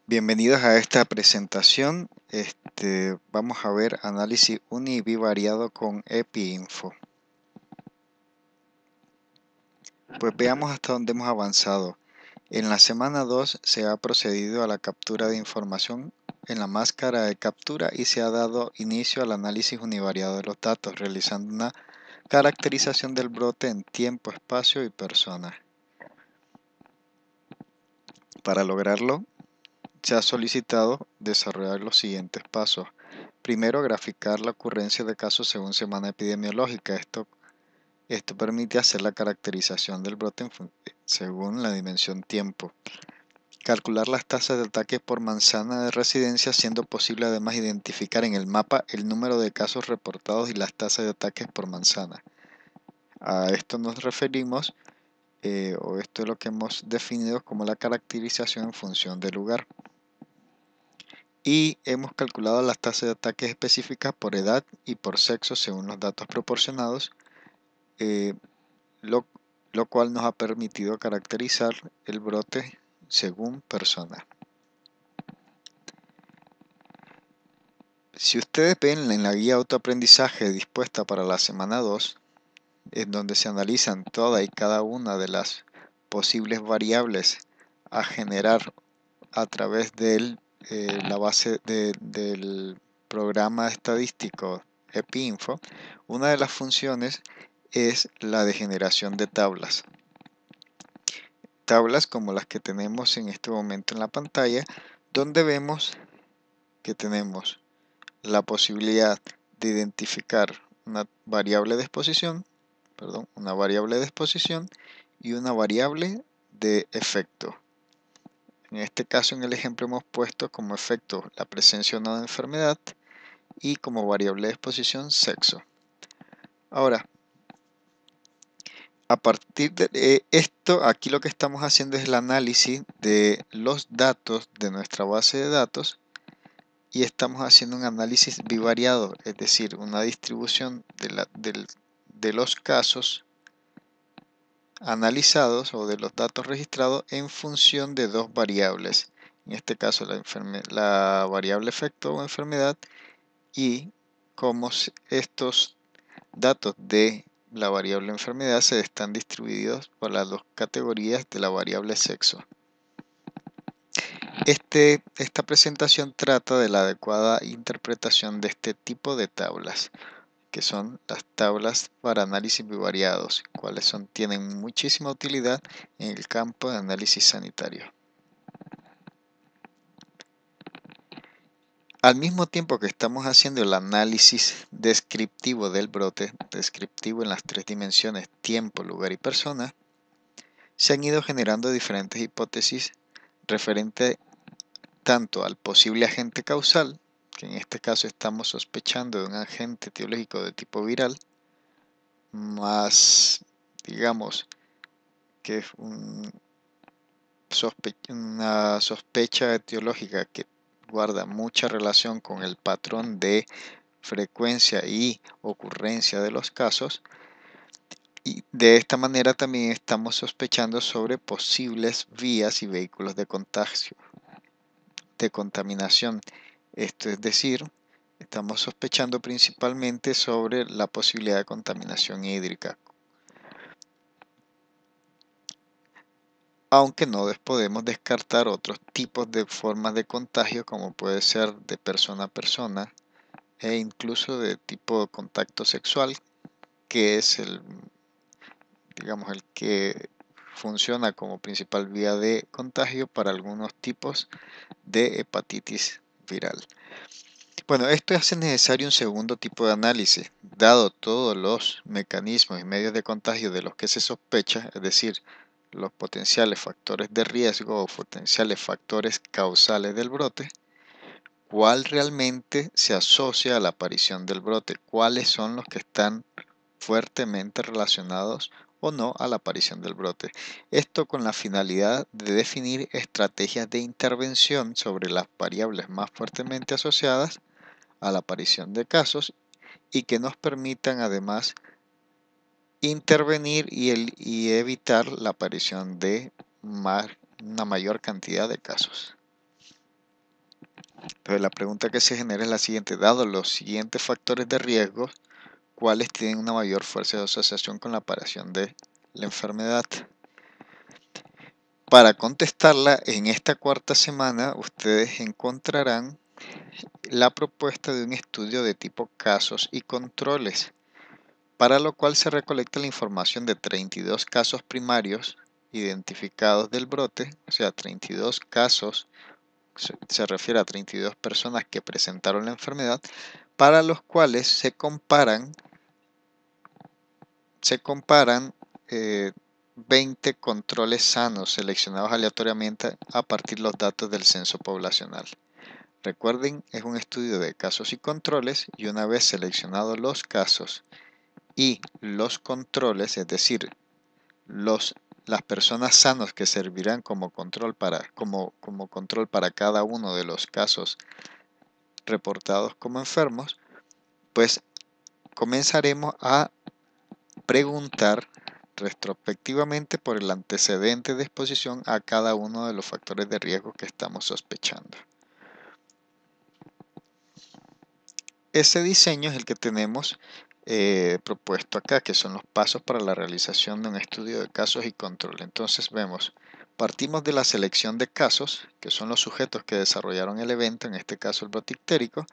Bienvenidos a esta presentación. Vamos a ver análisis uni y bivariado con EpiInfo. Pues veamos hasta dónde hemos avanzado. En la semana 2 se ha procedido a la captura de información en la máscara de captura y se ha dado inicio al análisis univariado de los datos, realizando una caracterización del brote en tiempo, espacio y persona. Para lograrlo, se ha solicitado desarrollar los siguientes pasos. Primero, graficar la ocurrencia de casos según semana epidemiológica. Esto permite hacer la caracterización del brote según la dimensión tiempo. Calcular las tasas de ataques por manzana de residencia, siendo posible además identificar en el mapa el número de casos reportados y las tasas de ataques por manzana. A esto nos referimos, o esto es lo que hemos definido como la caracterización en función del lugar. Y hemos calculado las tasas de ataques específicas por edad y por sexo según los datos proporcionados, lo, lo cual nos ha permitido caracterizar el brote según persona. Si ustedes ven en la guía autoaprendizaje dispuesta para la semana 2, en donde se analizan toda y cada una de las posibles variables a generar a través de la base del programa estadístico EpiInfo, una de las funciones es la de generación de tablas. Tablas como las que tenemos en este momento en la pantalla, donde vemos que tenemos la posibilidad de identificar una variable de exposición, y una variable de efecto. En este caso, en el ejemplo, hemos puesto como efecto la presencia o no de enfermedad y como variable de exposición sexo. Ahora, a partir de esto, aquí lo que estamos haciendo es el análisis de los datos de nuestra base de datos y estamos haciendo un análisis bivariado, es decir, una distribución de los casos analizados o de los datos registrados en función de dos variables. En este caso, la variable efecto o enfermedad y cómo estos datos de la variable enfermedad se están distribuidos por las dos categorías de la variable sexo. Esta presentación trata de la adecuada interpretación de este tipo de tablas, que son las tablas para análisis bivariados, cuales tienen muchísima utilidad en el campo de análisis sanitario. Al mismo tiempo que estamos haciendo el análisis descriptivo del brote, descriptivo en las tres dimensiones tiempo, lugar y persona, se han ido generando diferentes hipótesis referente tanto al posible agente causal, que en este caso estamos sospechando de un agente etiológico de tipo viral, más digamos que es una sospecha etiológica que guarda mucha relación con el patrón de frecuencia y ocurrencia de los casos, y de esta manera también estamos sospechando sobre posibles vías y vehículos de contagio, de contaminación. Esto es decir, estamos sospechando principalmente sobre la posibilidad de contaminación hídrica, aunque no podemos descartar otros tipos de formas de contagio como puede ser de persona a persona e incluso de tipo de contacto sexual, que es digamos, el que funciona como principal vía de contagio para algunos tipos de hepatitis viral. Bueno, esto hace necesario un segundo tipo de análisis, dado todos los mecanismos y medios de contagio de los que se sospecha, es decir, los potenciales factores de riesgo o potenciales factores causales del brote, cuál realmente se asocia a la aparición del brote, cuáles son los que están fuertemente relacionados o no a la aparición del brote. Esto con la finalidad de definir estrategias de intervención sobre las variables más fuertemente asociadas a la aparición de casos y que nos permitan además intervenir y evitar la aparición de una mayor cantidad de casos. Entonces la pregunta que se genera es la siguiente: dado los siguientes factores de riesgo, ¿cuáles tienen una mayor fuerza de asociación con la aparición de la enfermedad? Para contestarla, en esta cuarta semana ustedes encontrarán la propuesta de un estudio de tipo casos y controles, para lo cual se recolecta la información de 32 casos primarios identificados del brote, o sea, 32 casos, se refiere a 32 personas que presentaron la enfermedad, para los cuales se comparan 20 controles sanos seleccionados aleatoriamente a partir de los datos del censo poblacional. Recuerden, es un estudio de casos y controles, y una vez seleccionados los casos y los controles, es decir, las personas sanos que servirán como control para cada uno de los casos reportados como enfermos, pues comenzaremos a preguntar retrospectivamente por el antecedente de exposición a cada uno de los factores de riesgo que estamos sospechando. Ese diseño es el que tenemos propuesto acá, que son los pasos para la realización de un estudio de casos y control. Entonces partimos de la selección de casos, que son los sujetos que desarrollaron el evento, en este caso el brote ictérico.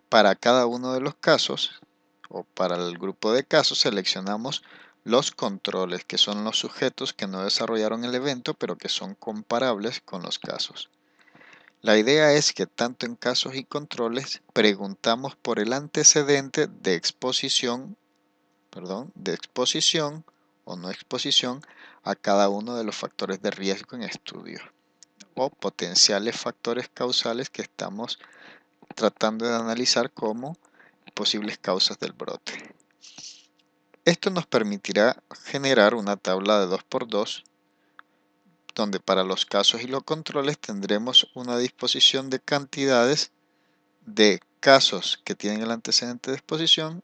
Para cada uno de los casos, o para el grupo de casos, seleccionamos los controles, que son los sujetos que no desarrollaron el evento, pero que son comparables con los casos. La idea es que tanto en casos y controles preguntamos por el antecedente de exposición o no exposición a cada uno de los factores de riesgo en estudio, o potenciales factores causales que estamos tratando de analizar como posibles causas del brote. Esto nos permitirá generar una tabla de 2×2, donde para los casos y los controles tendremos una disposición de cantidades de casos que tienen el antecedente de exposición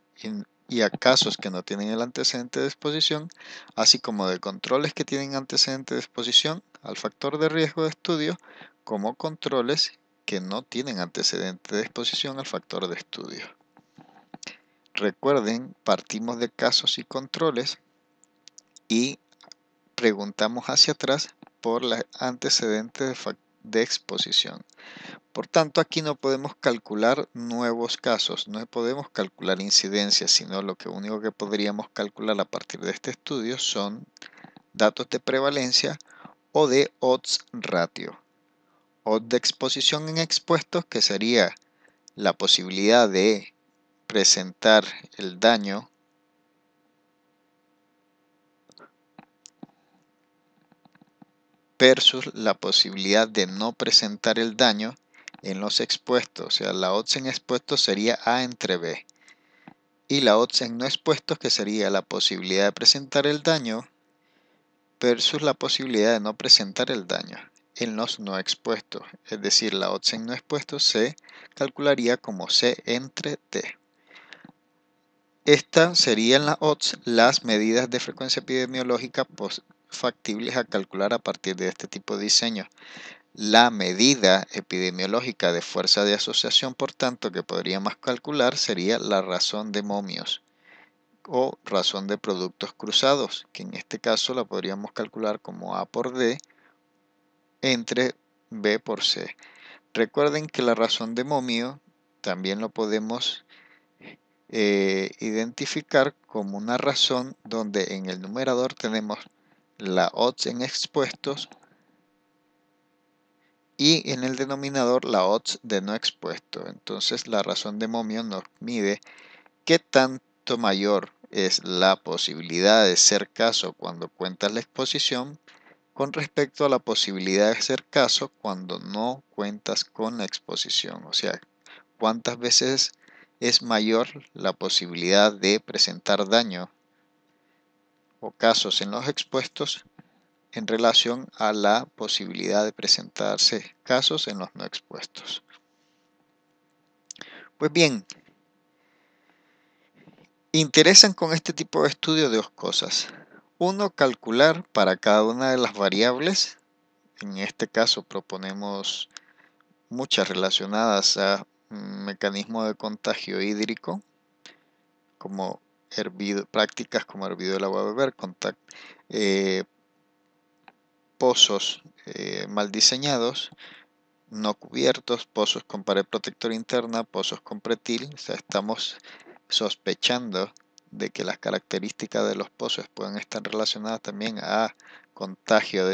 y a casos que no tienen el antecedente de exposición, así como de controles que tienen antecedente de exposición al factor de riesgo de estudio, como controles que no tienen antecedente de exposición al factor de estudio. Recuerden, partimos de casos y controles y preguntamos hacia atrás por los antecedentes de exposición. Por tanto, aquí no podemos calcular nuevos casos, no podemos calcular incidencias, sino lo único que podríamos calcular a partir de este estudio son datos de prevalencia o de odds ratio. Odds de exposición en expuestos, que sería la posibilidad de presentar el daño versus la posibilidad de no presentar el daño en los expuestos. O sea, la odds en expuestos sería A entre B. Y la odds en no expuestos, que sería la posibilidad de presentar el daño versus la posibilidad de no presentar el daño en los no expuestos. Es decir, la odds en no expuestos se calcularía como C entre T. Estas serían las odds, las medidas de frecuencia epidemiológica factibles a calcular a partir de este tipo de diseño. La medida epidemiológica de fuerza de asociación, por tanto, que podríamos calcular sería la razón de momios o razón de productos cruzados, que en este caso la podríamos calcular como A por D entre B por C. Recuerden que la razón de momio también lo podemos identificar como una razón donde en el numerador tenemos la odds en expuestos y en el denominador la odds de no expuesto. Entonces la razón de momio nos mide qué tanto mayor es la posibilidad de ser caso cuando cuentas la exposición con respecto a la posibilidad de ser caso cuando no cuentas con la exposición. O sea, cuántas veces es mayor la posibilidad de presentar daño o casos en los expuestos en relación a la posibilidad de presentarse casos en los no expuestos. Pues bien, interesan con este tipo de estudio dos cosas. Uno, calcular para cada una de las variables. En este caso proponemos muchas relacionadas a mecanismos de contagio hídrico, como prácticas como hervido del agua a beber, eh, pozos mal diseñados, no cubiertos, pozos con pared protectora interna, pozos con pretil. O sea, estamos sospechando de que las características de los pozos pueden estar relacionadas también a contagio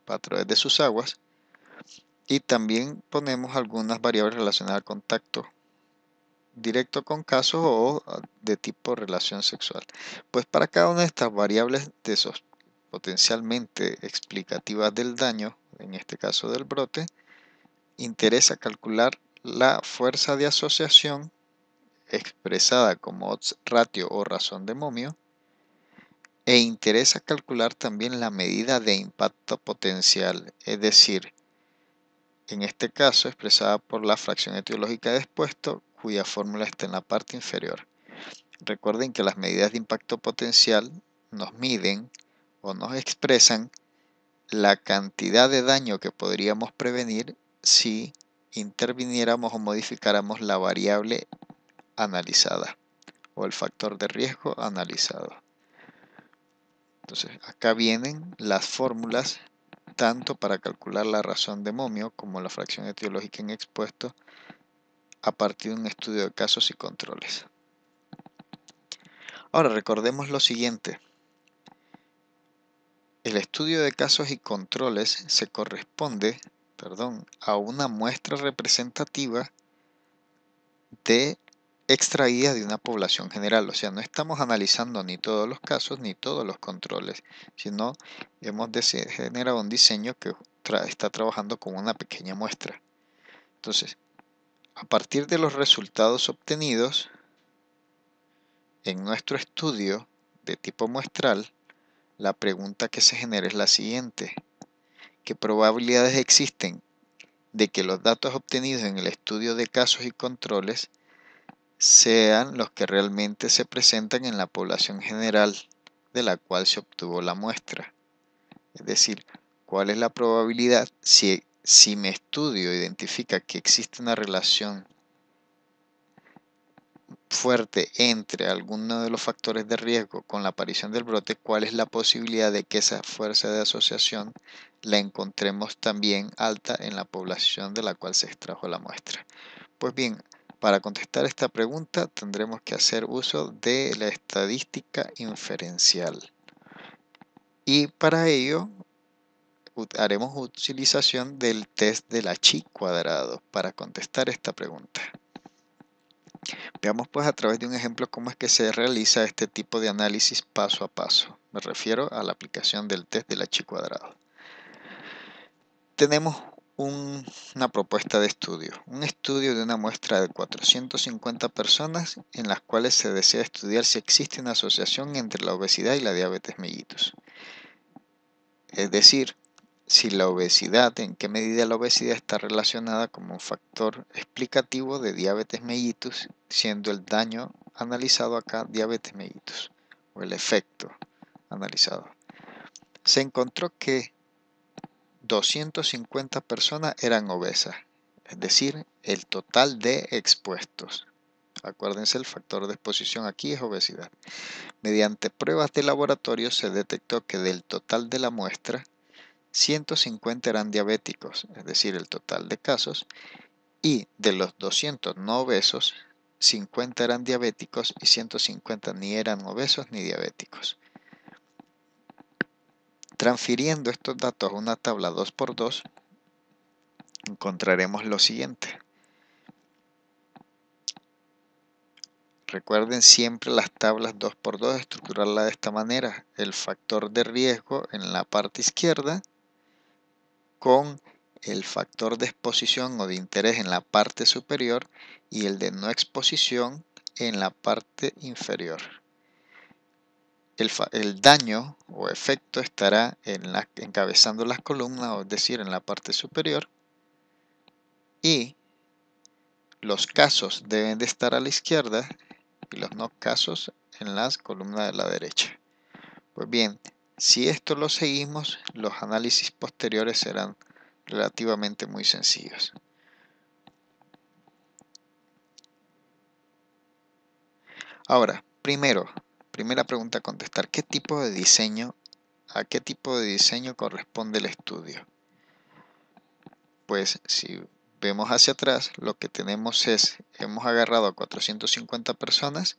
a través de sus aguas. Y también ponemos algunas variables relacionadas al contacto directo con casos o de tipo relación sexual. Pues para cada una de estas variables de esos potencialmente explicativas del daño, en este caso del brote, interesa calcular la fuerza de asociación expresada como odds ratio o razón de momio, e interesa calcular también la medida de impacto potencial, es decir, en este caso expresada por la fracción etiológica de expuesto, cuya fórmula está en la parte inferior. Recuerden que las medidas de impacto potencial nos miden o nos expresan la cantidad de daño que podríamos prevenir si interviniéramos o modificáramos la variable analizada o el factor de riesgo analizado. Entonces, acá vienen las fórmulas tanto para calcular la razón de momio como la fracción etiológica en expuesto a partir de un estudio de casos y controles. Ahora recordemos lo siguiente. El estudio de casos y controles se corresponde, a una muestra representativa extraída de una población general. O sea, no estamos analizando ni todos los casos ni todos los controles, sino hemos generado un diseño que está trabajando con una pequeña muestra. Entonces, a partir de los resultados obtenidos en nuestro estudio de tipo muestral, la pregunta que se genera es la siguiente: ¿qué probabilidades existen de que los datos obtenidos en el estudio de casos y controles sean los que realmente se presentan en la población general de la cual se obtuvo la muestra? Es decir, ¿cuál es la probabilidad si mi estudio identifica que existe una relación fuerte entre alguno de los factores de riesgo con la aparición del brote? ¿Cuál es la posibilidad de que esa fuerza de asociación la encontremos también alta en la población de la cual se extrajo la muestra? Pues bien, para contestar esta pregunta tendremos que hacer uso de la estadística inferencial. Y para ello haremos utilización del test de la chi cuadrado para contestar esta pregunta. Veamos pues a través de un ejemplo cómo es que se realiza este tipo de análisis paso a paso. Me refiero a la aplicación del test de la chi cuadrado. Tenemos una propuesta de estudio, un estudio de una muestra de 450 personas en las cuales se desea estudiar si existe una asociación entre la obesidad y la diabetes mellitus. Es decir, si la obesidad, en qué medida la obesidad está relacionada como un factor explicativo de diabetes mellitus, siendo el daño analizado acá diabetes mellitus, o el efecto analizado. Se encontró que 250 personas eran obesas, es decir, el total de expuestos. Acuérdense, el factor de exposición aquí es obesidad. Mediante pruebas de laboratorio se detectó que del total de la muestra, 150 eran diabéticos, es decir, el total de casos, y de los 200 no obesos, 50 eran diabéticos y 150 ni eran obesos ni diabéticos. Transfiriendo estos datos a una tabla 2×2, encontraremos lo siguiente. Recuerden siempre las tablas 2×2, estructurarla de esta manera: el factor de riesgo en la parte izquierda con el factor de exposición o de interés en la parte superior y el de no exposición en la parte inferior. El daño o efecto estará encabezando las columnas, es decir, en la parte superior, y los casos deben de estar a la izquierda y los no casos en las columnas de la derecha. Pues bien, si esto lo seguimos, los análisis posteriores serán relativamente muy sencillos. Ahora, primera pregunta a contestar, ¿a qué tipo de diseño corresponde el estudio? Pues si vemos hacia atrás, lo que tenemos es, hemos agarrado a 450 personas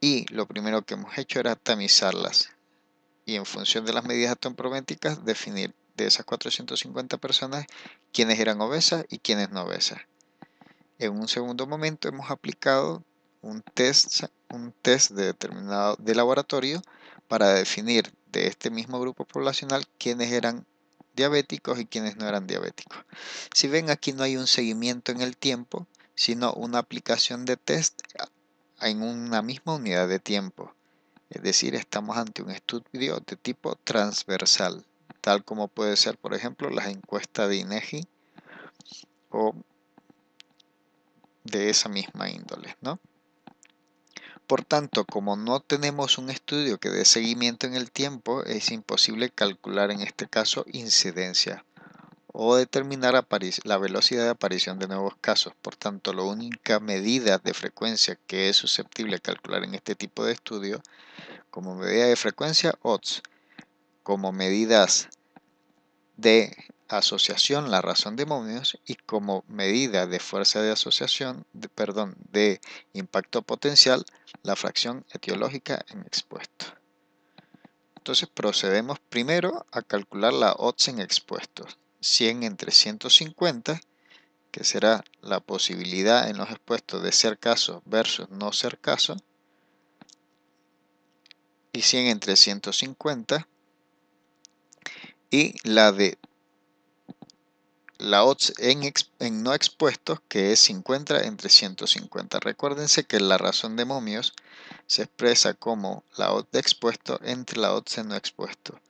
y lo primero que hemos hecho era tamizarlas. Y en función de las medidas atomprométricas, definir de esas 450 personas quiénes eran obesas y quiénes no obesas. En un segundo momento hemos aplicado un test de laboratorio para definir de este mismo grupo poblacional quiénes eran diabéticos y quiénes no eran diabéticos. Si ven, aquí no hay un seguimiento en el tiempo, sino una aplicación de test en una misma unidad de tiempo. Es decir, estamos ante un estudio de tipo transversal, tal como puede ser, por ejemplo, las encuestas de INEGI o de esa misma índole, ¿no? Por tanto, como no tenemos un estudio que dé seguimiento en el tiempo, es imposible calcular en este caso incidencia o determinar la velocidad de aparición de nuevos casos. Por tanto, la única medida de frecuencia que es susceptible de calcular en este tipo de estudio, como medida de frecuencia, odds, como medidas de asociación, la razón de momios, y como medida de fuerza de asociación, de impacto potencial, la fracción etiológica en expuesto. Entonces procedemos primero a calcular la odds en expuestos. 100 entre 150, que será la posibilidad en los expuestos de ser caso versus no ser caso, y 100 entre 150, y la odds en no expuestos, que es 50 entre 150. Recuérdense que la razón de momios se expresa como la odds de expuesto entre la odds en no expuesto.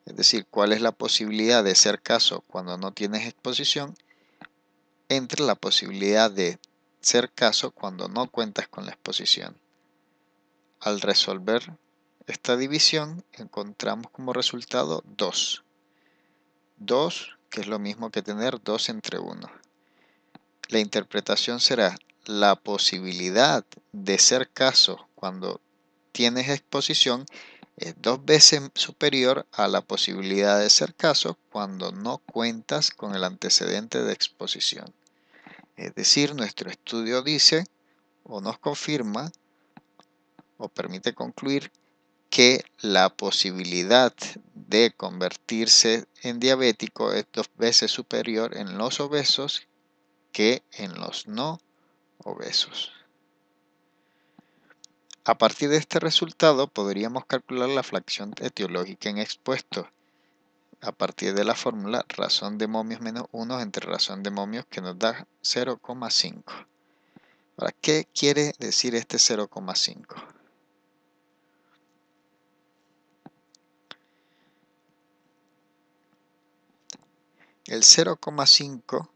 Es decir, cuál es la posibilidad de ser caso cuando no tienes exposición entre la posibilidad de ser caso cuando no cuentas con la exposición. Al resolver esta división encontramos como resultado 2. 2, que es lo mismo que tener 2 entre 1. La interpretación será la posibilidad de ser caso cuando tienes exposición es 2 veces superior a la posibilidad de ser caso cuando no cuentas con el antecedente de exposición. Es decir, nuestro estudio dice o nos confirma o permite concluir que la posibilidad de convertirse en diabético es 2 veces superior en los obesos que en los no obesos. A partir de este resultado podríamos calcular la fracción etiológica en expuesto a partir de la fórmula razón de momios menos 1 entre razón de momios, que nos da 0,5. Ahora, ¿qué quiere decir este 0,5? El 0,5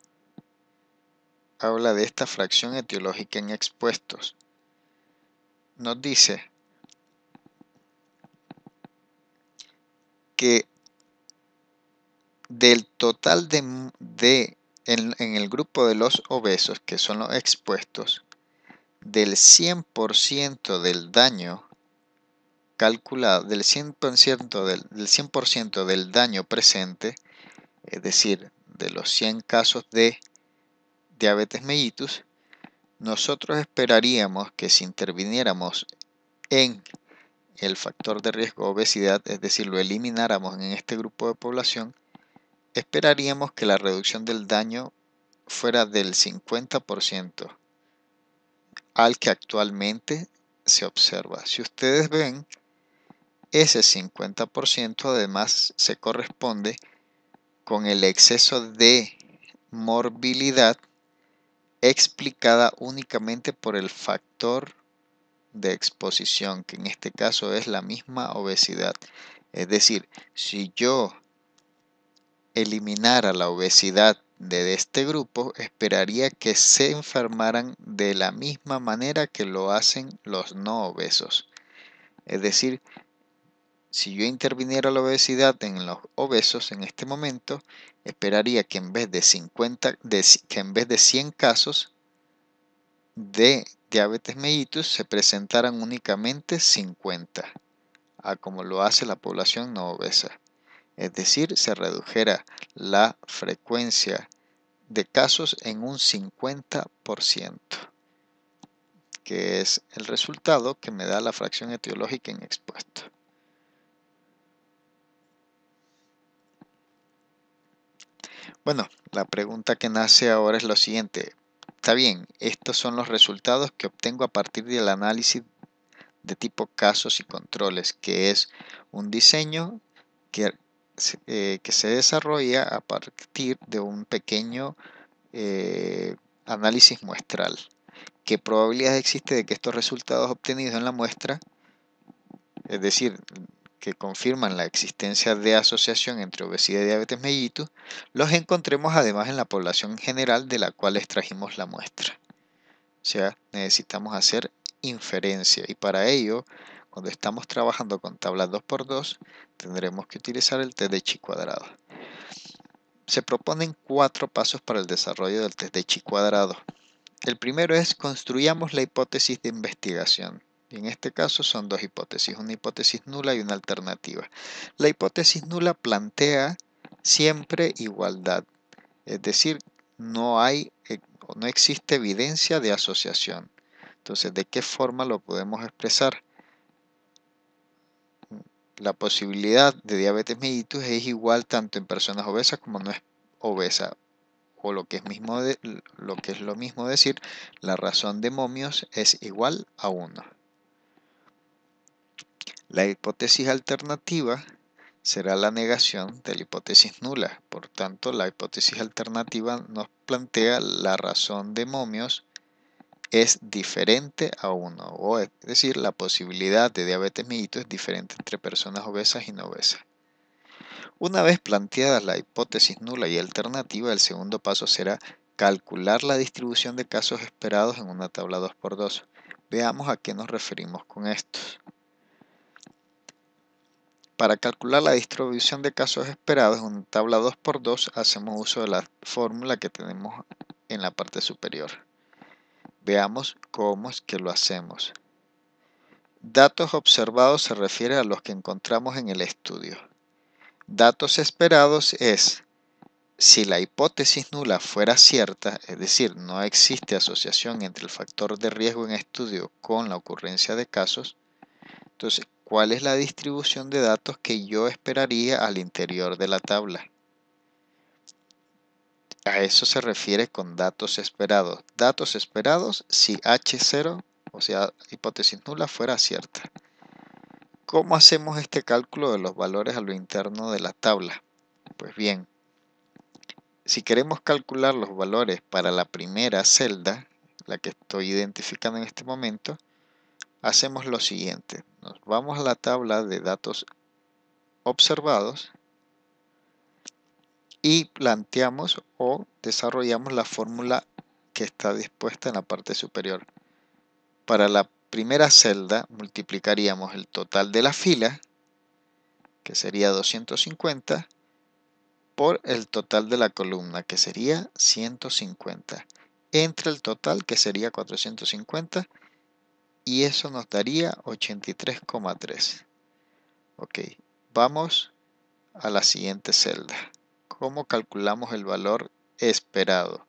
habla de esta fracción etiológica en expuestos. Nos dice que del total en el grupo de los obesos, que son los expuestos, del 100% del daño calculado, del 100% del daño presente, es decir, de los 100 casos de diabetes mellitus, nosotros esperaríamos que si interviniéramos en el factor de riesgo obesidad, es decir, lo elimináramos en este grupo de población, esperaríamos que la reducción del daño fuera del 50% al que actualmente se observa. Si ustedes ven, ese 50% además se corresponde con el exceso de morbilidad explicada únicamente por el factor de exposición, que en este caso es la misma obesidad. Es decir, si yo eliminara la obesidad de este grupo, esperaría que se enfermaran de la misma manera que lo hacen los no obesos. Es decir, si yo interviniera la obesidad en los obesos en este momento, esperaría que en vez de 100 casos de diabetes mellitus se presentaran únicamente 50, a como lo hace la población no obesa. Es decir, se redujera la frecuencia de casos en un 50%, que es el resultado que me da la fracción etiológica en expuesto. Bueno, la pregunta que nace ahora es lo siguiente. Está bien, estos son los resultados que obtengo a partir del análisis de tipo casos y controles, que es un diseño que se desarrolla a partir de un pequeño análisis muestral. ¿Qué probabilidad existe de que estos resultados obtenidos en la muestra, es decir, que confirman la existencia de asociación entre obesidad y diabetes mellitus, los encontremos además en la población general de la cual extrajimos la muestra? O sea, necesitamos hacer inferencia y para ello, cuando estamos trabajando con tablas 2×2, tendremos que utilizar el test de chi cuadrado. Se proponen 4 pasos para el desarrollo del test de chi cuadrado. El primero es construyamos la hipótesis de investigación. Y en este caso son 2 hipótesis, una hipótesis nula y una alternativa. La hipótesis nula plantea siempre igualdad, es decir, no existe evidencia de asociación. Entonces, ¿de qué forma lo podemos expresar? La posibilidad de diabetes mellitus es igual tanto en personas obesas como no es obesa. O lo que es lo mismo decir, la razón de momios es igual a 1. La hipótesis alternativa será la negación de la hipótesis nula. Por tanto, la hipótesis alternativa nos plantea la razón de momios es diferente a 1, o es decir, la posibilidad de diabetes mellitus es diferente entre personas obesas y no obesas. Una vez planteada la hipótesis nula y alternativa, el segundo paso será calcular la distribución de casos esperados en una tabla 2×2. Veamos a qué nos referimos con esto. Para calcular la distribución de casos esperados en una tabla 2×2, hacemos uso de la fórmula que tenemos en la parte superior. Veamos cómo es que lo hacemos. Datos observados se refiere a los que encontramos en el estudio. Datos esperados es si la hipótesis nula fuera cierta, es decir, no existe asociación entre el factor de riesgo en estudio con la ocurrencia de casos, entonces, ¿cuál es la distribución de datos que yo esperaría al interior de la tabla? A eso se refiere con datos esperados. Datos esperados si H0, o sea, hipótesis nula, fuera cierta. ¿Cómo hacemos este cálculo de los valores a lo interno de la tabla? Pues bien, si queremos calcular los valores para la primera celda, la que estoy identificando en este momento, hacemos lo siguiente. Nos vamos a la tabla de datos observados y planteamos o desarrollamos la fórmula que está dispuesta en la parte superior. Para la primera celda multiplicaríamos el total de la fila, que sería 250, por el total de la columna, que sería 150, entre el total, que sería 450, y eso nos daría 83,3. Ok, vamos a la siguiente celda. ¿Cómo calculamos el valor esperado?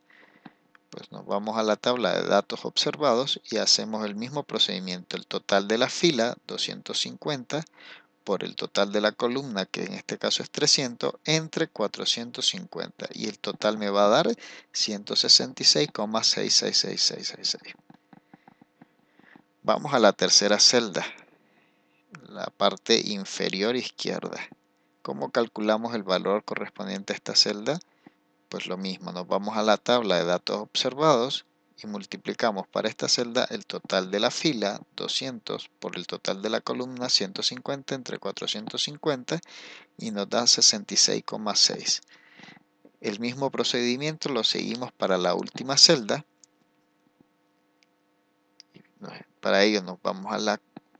Pues nos vamos a la tabla de datos observados y hacemos el mismo procedimiento. El total de la fila, 250, por el total de la columna, que en este caso es 300, entre 450. Y el total me va a dar 166,666666. Vamos a la tercera celda, la parte inferior izquierda. ¿Cómo calculamos el valor correspondiente a esta celda? Pues lo mismo, nos vamos a la tabla de datos observados y multiplicamos para esta celda el total de la fila, 200, por el total de la columna, 150, entre 450, y nos da 66,6. El mismo procedimiento lo seguimos para la última celda. Para ello nos vamos a la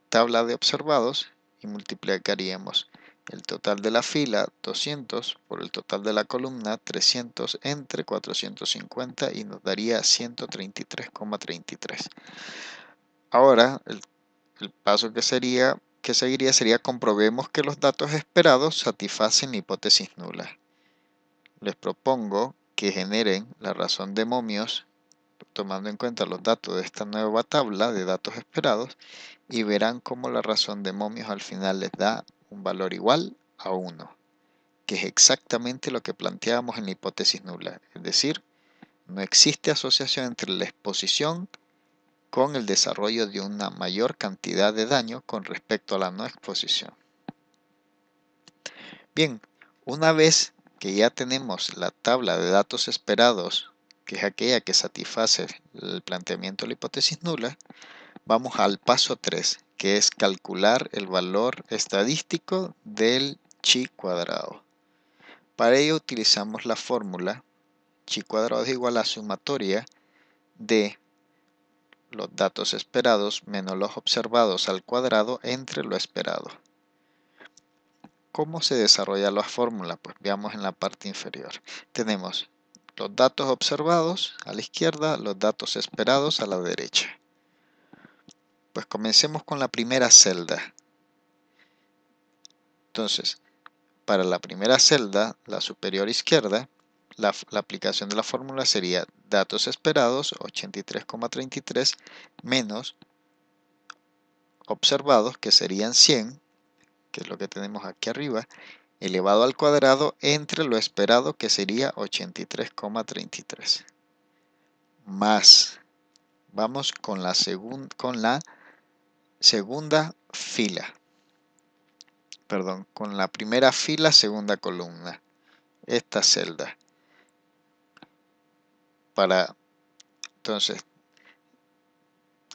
tabla de observados y multiplicaríamos el total de la fila 200 por el total de la columna 300 entre 450 y nos daría 133,33. Ahora el paso que seguiría sería comprobemos que los datos esperados satisfacen la hipótesis nula. Les propongo que generen la razón de momios tomando en cuenta los datos de esta nueva tabla de datos esperados y verán cómo la razón de momios al final les da un valor igual a 1, que es exactamente lo que planteábamos en la hipótesis nula. Es decir, no existe asociación entre la exposición con el desarrollo de una mayor cantidad de daño con respecto a la no exposición. Bien, una vez que ya tenemos la tabla de datos esperados, que es aquella que satisface el planteamiento de la hipótesis nula, vamos al paso 3, que es calcular el valor estadístico del chi cuadrado. Para ello utilizamos la fórmula chi cuadrado es igual a sumatoria de los datos esperados menos los observados al cuadrado entre lo esperado. ¿Cómo se desarrolla la fórmula? Pues veamos en la parte inferior. Tenemos los datos observados a la izquierda, los datos esperados a la derecha. Pues comencemos con la primera celda. Entonces, para la primera celda, la superior izquierda, la aplicación de la fórmula sería datos esperados 83,33 menos observados, que serían 100, que es lo que tenemos aquí arriba, elevado al cuadrado entre lo esperado, que sería 83,33. Más, vamos con la segunda fila, perdón, con la primera fila, segunda columna, esta celda. Entonces,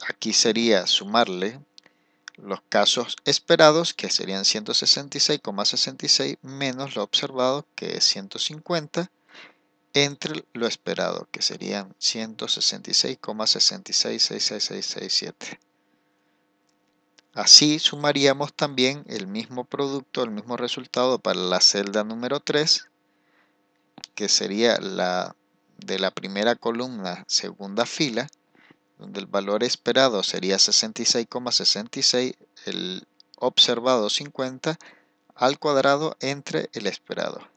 aquí sería sumarle los casos esperados, que serían 166,66 menos lo observado, que es 150, entre lo esperado, que serían 166,666667. Así sumaríamos también el mismo producto, el mismo resultado para la celda número 3, que sería la de la primera columna, segunda fila, donde el valor esperado sería 66,66, el observado 50, al cuadrado entre el esperado.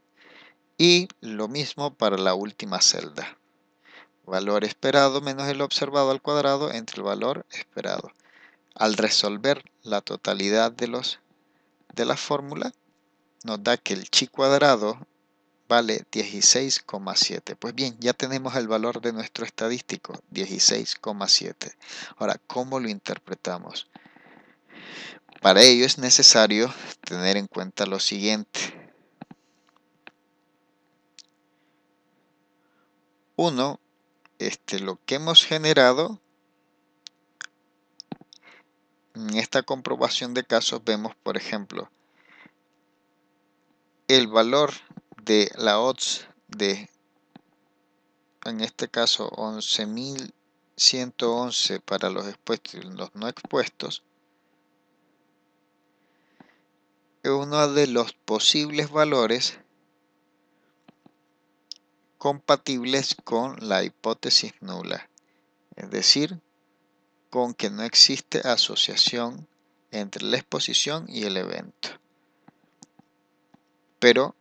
Y lo mismo para la última celda. Valor esperado menos el observado al cuadrado entre el valor esperado. Al resolver la totalidad de la fórmula, nos da que el chi cuadrado vale 16,7. Pues bien, ya tenemos el valor de nuestro estadístico, 16,7. Ahora, ¿cómo lo interpretamos? Para ello es necesario tener en cuenta lo siguiente. Uno, lo que hemos generado en esta comprobación de casos, vemos, por ejemplo, el valor de la odds de, en este caso, 11.111 para los expuestos y los no expuestos, es uno de los posibles valores compatibles con la hipótesis nula, es decir, con que no existe asociación entre la exposición y el evento. Pero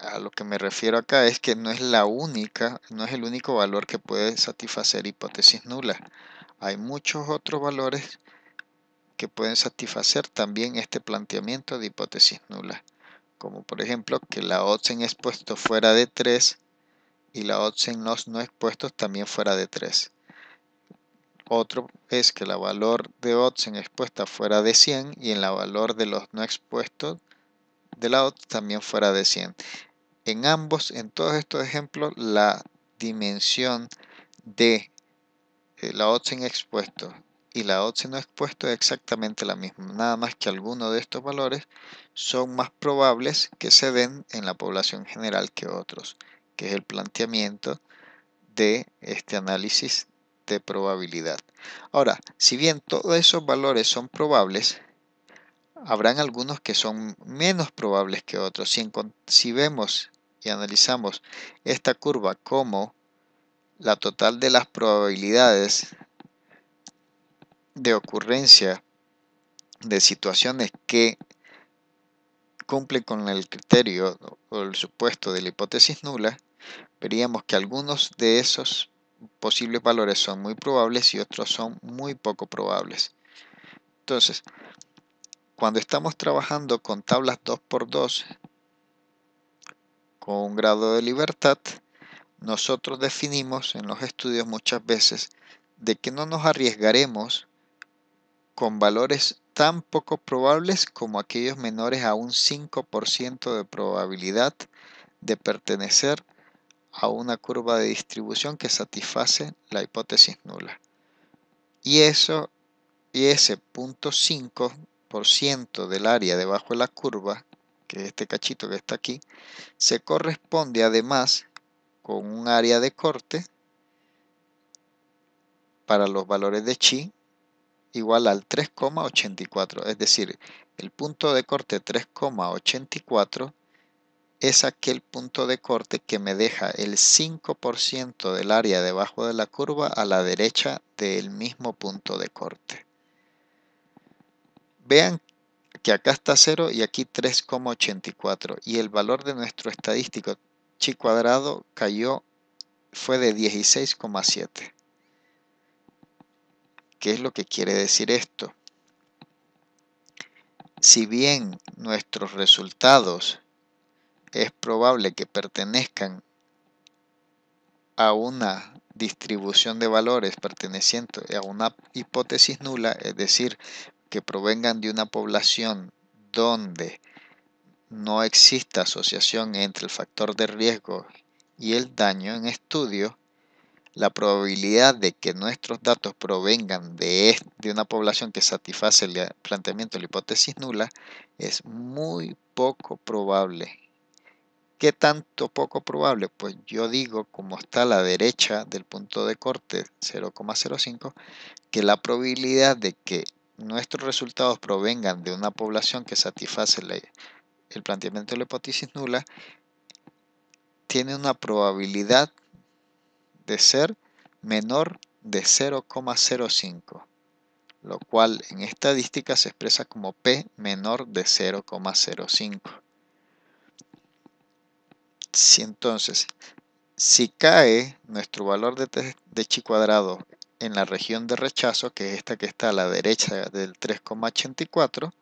a lo que me refiero acá es que no es el único valor que puede satisfacer hipótesis nula. Hay muchos otros valores que pueden satisfacer también este planteamiento de hipótesis nula, como por ejemplo que la odds en expuestos fuera de 3 y la odds en los no expuestos también fuera de 3. Otro es que el valor de odds en expuesta fuera de 100 y en la valor de los no expuestos de la odds también fuera de 100. En todos estos ejemplos, la dimensión de la odds en expuesto y la odds en no expuesto es exactamente la misma, nada más que algunos de estos valores son más probables que se den en la población general que otros, que es el planteamiento de este análisis de probabilidad. Ahora, si bien todos esos valores son probables, habrán algunos que son menos probables que otros. Si vemos y analizamos esta curva como la total de las probabilidades de ocurrencia de situaciones que cumplen con el criterio o el supuesto de la hipótesis nula, veríamos que algunos de esos posibles valores son muy probables y otros son muy poco probables. Entonces, cuando estamos trabajando con tablas 2×2 con un grado de libertad, nosotros definimos en los estudios muchas veces de que no nos arriesgaremos con valores tan poco probables como aquellos menores a un 5% de probabilidad de pertenecer a una curva de distribución que satisface la hipótesis nula. Y ese 0.5% del área debajo de la curva, que es este cachito que está aquí, se corresponde además con un área de corte para los valores de chi igual al 3,84. Es decir, el punto de corte 3,84 es aquel punto de corte que me deja el 5% del área debajo de la curva a la derecha del mismo punto de corte. Vean que acá está 0 y aquí 3,84 y el valor de nuestro estadístico chi cuadrado fue de 16,7. ¿Qué es lo que quiere decir esto? Si bien nuestros resultados es probable que pertenezcan a una distribución de valores perteneciente a una hipótesis nula, es decir, que provengan de una población donde no exista asociación entre el factor de riesgo y el daño en estudio, la probabilidad de que nuestros datos provengan de una población que satisface el planteamiento de la hipótesis nula es muy poco probable. ¿Qué tanto poco probable? Pues yo digo, como está a la derecha del punto de corte 0,05, que la probabilidad de que nuestros resultados provengan de una población que satisface el planteamiento de la hipótesis nula tiene una probabilidad de ser menor de 0,05, lo cual en estadística se expresa como P menor de 0,05. Si cae nuestro valor de chi cuadrado en la región de rechazo, que es esta que está a la derecha del 3,84,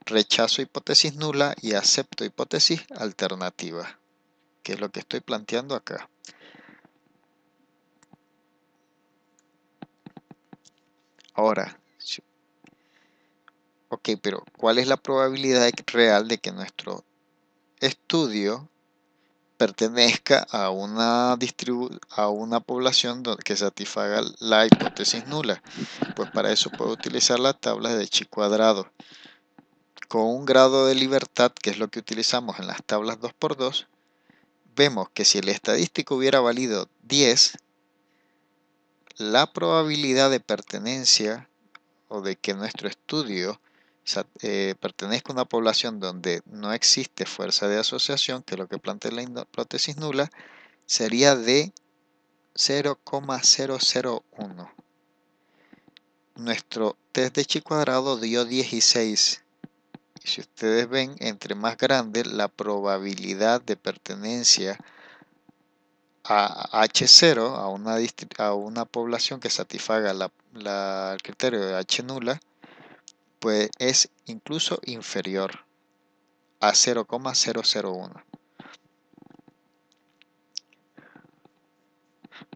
rechazo hipótesis nula y acepto hipótesis alternativa, que es lo que estoy planteando acá. Ahora, ok, pero ¿cuál es la probabilidad real de que nuestro estudio pertenezca a una población que satisfaga la hipótesis nula? Pues para eso puedo utilizar la tabla de chi cuadrado. Con un grado de libertad, que es lo que utilizamos en las tablas 2×2, vemos que si el estadístico hubiera valido 10, la probabilidad de pertenencia o de que nuestro estudio pertenezca a una población donde no existe fuerza de asociación, que es lo que plantea la hipótesis nula, sería de 0,001. Nuestro test de chi cuadrado dio 16. Y si ustedes ven, entre más grande la probabilidad de pertenencia a H0, a una población que satisfaga el criterio de H nula, pues es incluso inferior a 0,001.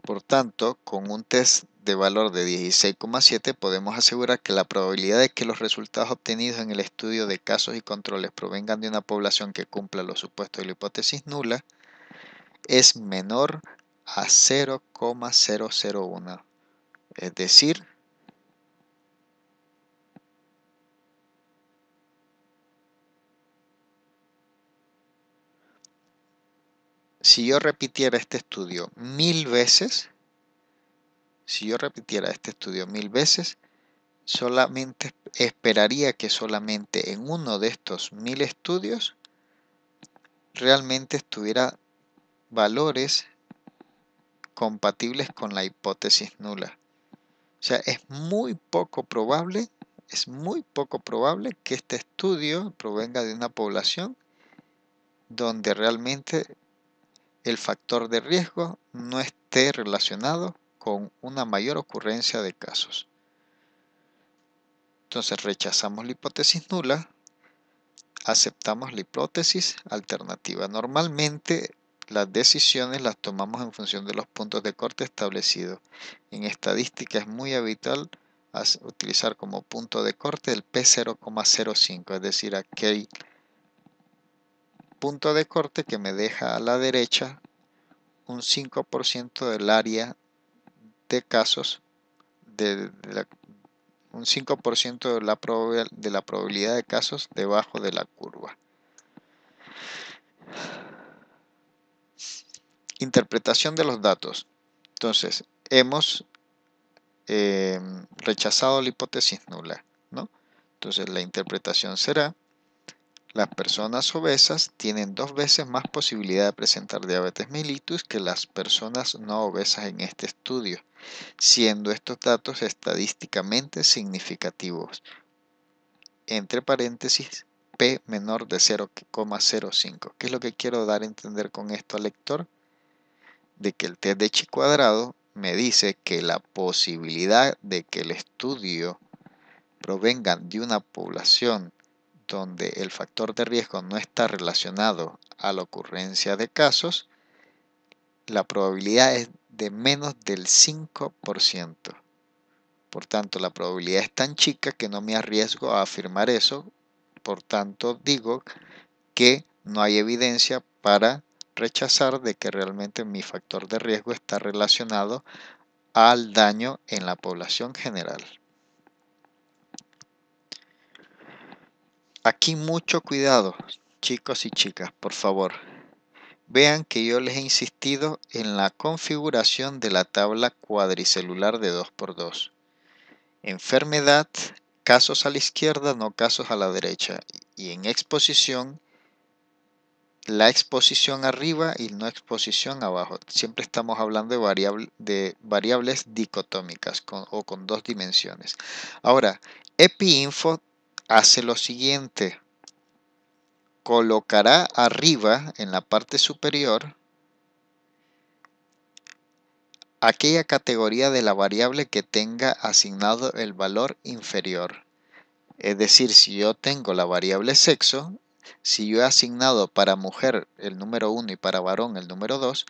Por tanto, con un test de valor de 16,7 podemos asegurar que la probabilidad de que los resultados obtenidos en el estudio de casos y controles provengan de una población que cumpla los supuestos de la hipótesis nula es menor a 0,001. Es decir, si yo repitiera este estudio 1000 veces, solamente esperaría que solamente en uno de estos 1000 estudios realmente estuviera valores compatibles con la hipótesis nula. O sea, es muy poco probable que este estudio provenga de una población donde realmente el factor de riesgo no esté relacionado con una mayor ocurrencia de casos. Entonces rechazamos la hipótesis nula, aceptamos la hipótesis alternativa. Normalmente las decisiones las tomamos en función de los puntos de corte establecidos. En estadística es muy habitual utilizar como punto de corte el P0,05, es decir, aquel punto de corte que me deja a la derecha un 5% del área de casos, un 5% de la probabilidad de casos debajo de la curva. Interpretación de los datos. Entonces, hemos rechazado la hipótesis nula, ¿no? Entonces, la interpretación será: las personas obesas tienen 2 veces más posibilidad de presentar diabetes mellitus que las personas no obesas en este estudio, siendo estos datos estadísticamente significativos. Entre paréntesis, P menor de 0,05. ¿Qué es lo que quiero dar a entender con esto al lector? De que el test de chi cuadrado me dice que la posibilidad de que el estudio provenga de una población donde el factor de riesgo no está relacionado a la ocurrencia de casos, la probabilidad es de menos del 5%. Por tanto, la probabilidad es tan chica que no me arriesgo a afirmar eso. Por tanto, digo que no hay evidencia para rechazar de que realmente mi factor de riesgo está relacionado al daño en la población general. Aquí mucho cuidado, chicos y chicas, por favor. Vean que yo les he insistido en la configuración de la tabla cuadricelular de 2×2. Enfermedad, casos a la izquierda, no casos a la derecha. Y en exposición, la exposición arriba y no exposición abajo. Siempre estamos hablando de variables dicotómicas o con 2 dimensiones. Ahora, EpiInfo hace lo siguiente. Colocará arriba, en la parte superior, aquella categoría de la variable que tenga asignado el valor inferior. Es decir, si yo tengo la variable sexo, si yo he asignado para mujer el número 1 y para varón el número 2,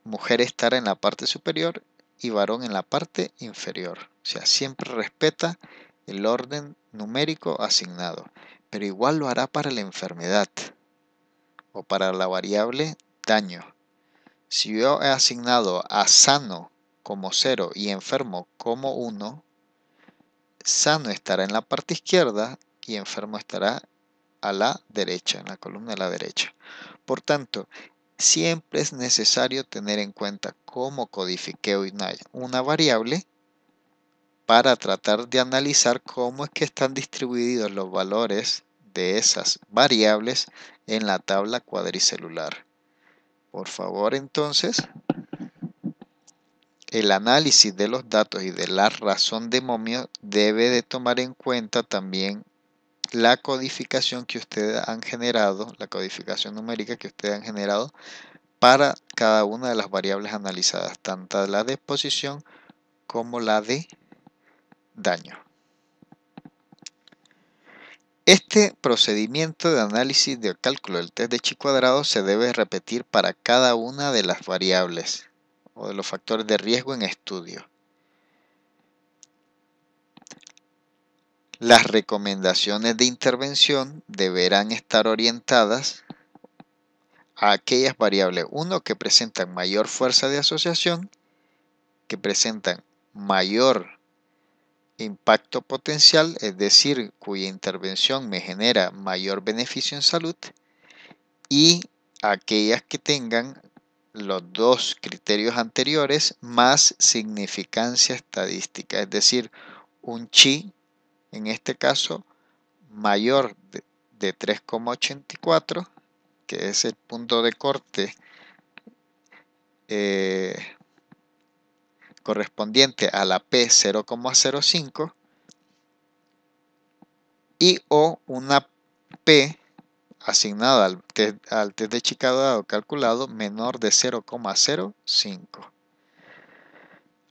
mujer estará en la parte superior y varón en la parte inferior. O sea, siempre respeta el orden numérico asignado, pero igual lo hará para la enfermedad o para la variable daño. Si yo he asignado a sano como 0 y enfermo como 1, sano estará en la parte izquierda y enfermo estará a la derecha, en la columna de la derecha. Por tanto, siempre es necesario tener en cuenta cómo codifiqué una variable para tratar de analizar cómo es que están distribuidos los valores de esas variables en la tabla cuadricelular. Por favor, entonces, el análisis de los datos y de la razón de momio debe de tomar en cuenta también la codificación que ustedes han generado, la codificación numérica que ustedes han generado para cada una de las variables analizadas, tanto la de exposición como la de daño. Este procedimiento de análisis de cálculo del test de chi cuadrado se debe repetir para cada una de las variables o de los factores de riesgo en estudio. Las recomendaciones de intervención deberán estar orientadas a aquellas variables, uno, que presentan mayor fuerza de asociación, que presentan mayor impacto potencial, es decir, cuya intervención me genera mayor beneficio en salud, y aquellas que tengan los 2 criterios anteriores más significancia estadística, es decir, un chi, en este caso, mayor de 3,84, que es el punto de corte correspondiente a la P 0,05 y o una P asignada al test de Chicago dado calculado menor de 0,05.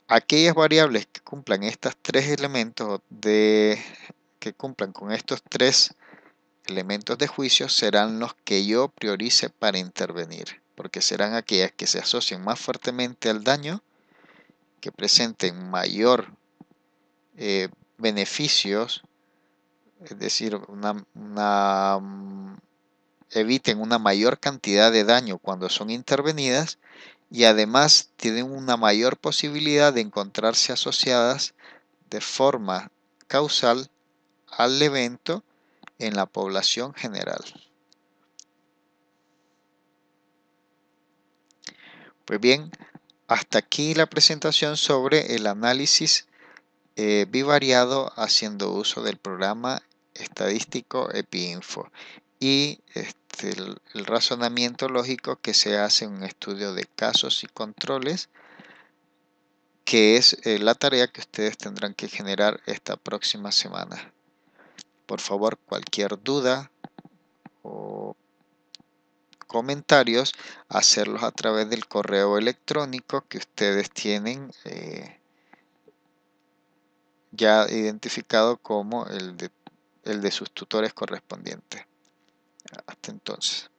Aquellas variables que cumplan estos tres elementos que cumplan con estos tres elementos de juicio serán los que yo priorice para intervenir, porque serán aquellas que se asocien más fuertemente al daño, que presenten mayor beneficios, es decir, eviten una mayor cantidad de daño cuando son intervenidas y además tienen una mayor posibilidad de encontrarse asociadas de forma causal al evento en la población general. Pues bien, hasta aquí la presentación sobre el análisis bivariado haciendo uso del programa estadístico EpiInfo y el razonamiento lógico que se hace en un estudio de casos y controles, que es la tarea que ustedes tendrán que generar esta próxima semana. Por favor, cualquier duda o comentarios, hacerlos a través del correo electrónico que ustedes tienen ya identificado como el de sus tutores correspondientes. Hasta entonces.